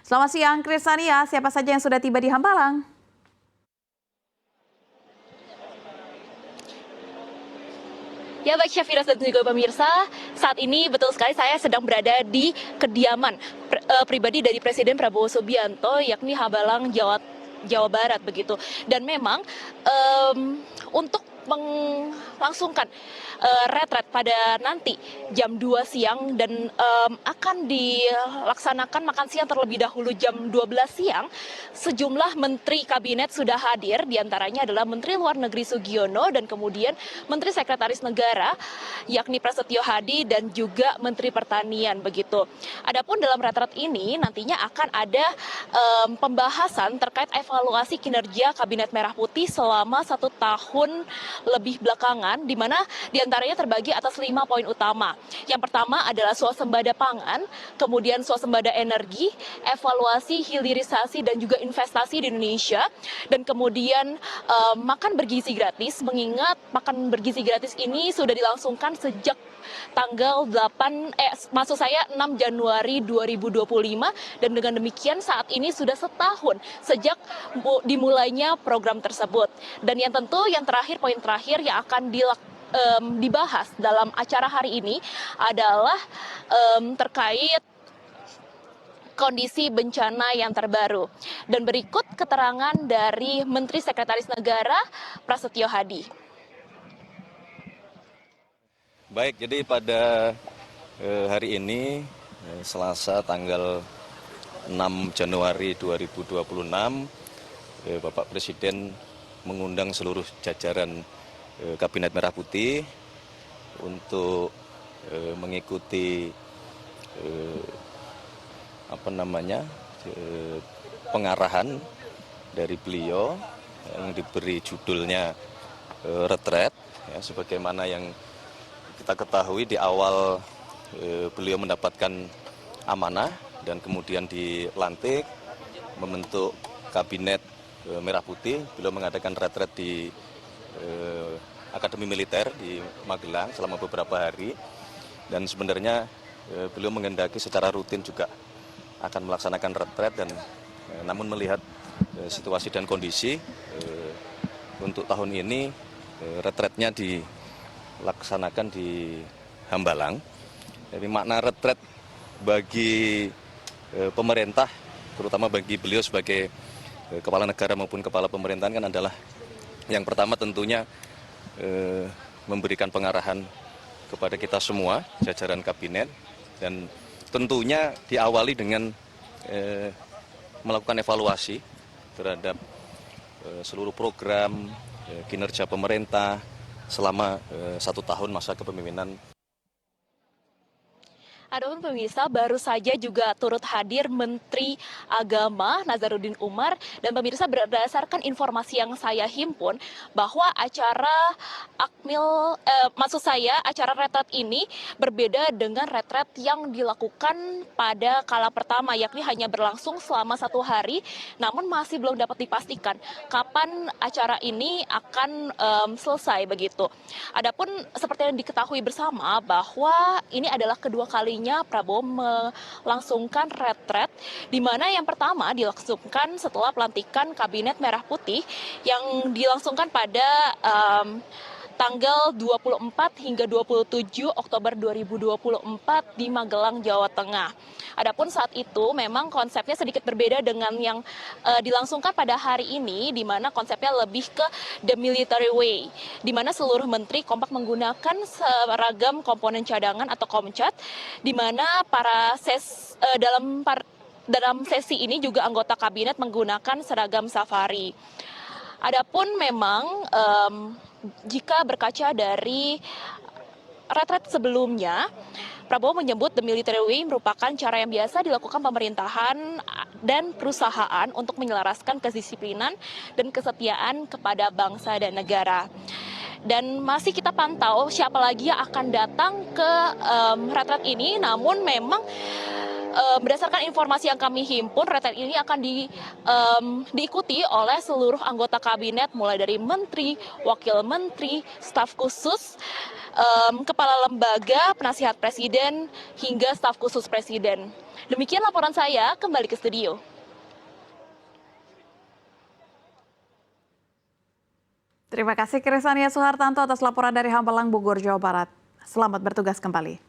Selamat siang, Krisania. Siapa saja yang sudah tiba di Hambalang? Ya baik Syafiras dan juga pemirsa, saat ini betul sekali saya sedang berada di kediaman pribadi dari Presiden Prabowo Subianto, yakni Hambalang, Jawa Barat begitu. Dan memang untuk melangsungkan retret pada nanti jam 2 siang dan akan dilaksanakan makan siang terlebih dahulu jam 12 siang, sejumlah menteri kabinet sudah hadir, diantaranya adalah Menteri Luar Negeri Sugiono dan kemudian Menteri Sekretaris Negara yakni Prasetyo Hadi dan juga Menteri Pertanian begitu. Adapun dalam retret ini nantinya akan ada pembahasan terkait evaluasi kinerja Kabinet Merah Putih selama 1 tahun lebih belakangan, di mana diantaranya terbagi atas 5 poin utama. Yang pertama adalah swasembada pangan, kemudian swasembada energi, evaluasi hilirisasi dan juga investasi di Indonesia, dan kemudian makan bergizi gratis, mengingat makan bergizi gratis ini sudah dilangsungkan sejak tanggal 6 Januari 2025, dan dengan demikian saat ini sudah setahun sejak dimulainya program tersebut. Dan yang terakhir, poin terakhir yang akan dibahas dalam acara hari ini adalah terkait kondisi bencana yang terbaru. Dan berikut keterangan dari Menteri Sekretaris Negara Prasetyo Hadi. Baik, jadi pada hari ini, Selasa tanggal 6 Januari 2026, Bapak Presiden mengundang seluruh jajaran Kabinet Merah Putih untuk mengikuti pengarahan dari beliau yang diberi judulnya retret, ya, sebagaimana yang kita ketahui di awal beliau mendapatkan amanah dan kemudian dilantik membentuk Kabinet Merah Putih. Beliau mengadakan retret di Akademi Militer di Magelang selama beberapa hari, dan sebenarnya beliau menghendaki secara rutin juga akan melaksanakan retret, dan namun melihat situasi dan kondisi untuk tahun ini retretnya dilaksanakan di Hambalang. Jadi makna retret bagi pemerintah, terutama bagi beliau sebagai kepala negara maupun kepala pemerintahan, kan adalah yang pertama tentunya memberikan pengarahan kepada kita semua, jajaran kabinet, dan tentunya diawali dengan melakukan evaluasi terhadap seluruh program kinerja pemerintah selama 1 tahun masa kepemimpinan. Adapun pemirsa, baru saja juga turut hadir Menteri Agama Nazaruddin Umar, dan pemirsa, berdasarkan informasi yang saya himpun bahwa acara acara retret ini berbeda dengan retret yang dilakukan pada kala pertama, yakni hanya berlangsung selama 1 hari, namun masih belum dapat dipastikan kapan acara ini akan selesai begitu. Adapun seperti yang diketahui bersama bahwa ini adalah kedua kalinya Prabowo melangsungkan retret, di mana yang pertama dilangsungkan setelah pelantikan Kabinet Merah Putih yang dilangsungkan pada tanggal 24 hingga 27 Oktober 2024 di Magelang, Jawa Tengah. Adapun saat itu memang konsepnya sedikit berbeda dengan yang dilangsungkan pada hari ini, di mana konsepnya lebih ke the military way, di mana seluruh menteri kompak menggunakan seragam komponen cadangan atau komcat, di mana dalam sesi ini juga anggota kabinet menggunakan seragam safari. Adapun memang jika berkaca dari retret sebelumnya, Prabowo menyebut the military way merupakan cara yang biasa dilakukan pemerintahan dan perusahaan untuk menyelaraskan kedisiplinan dan kesetiaan kepada bangsa dan negara. Dan masih kita pantau siapa lagi yang akan datang ke retret ini, namun memang berdasarkan informasi yang kami himpun, retret ini akan diikuti oleh seluruh anggota kabinet, mulai dari menteri, wakil menteri, staf khusus, kepala lembaga, penasihat presiden, hingga staf khusus presiden. Demikian laporan saya, kembali ke studio. Terima kasih Krisania Suhartanto atas laporan dari Hambalang, Bogor, Jawa Barat. Selamat bertugas kembali.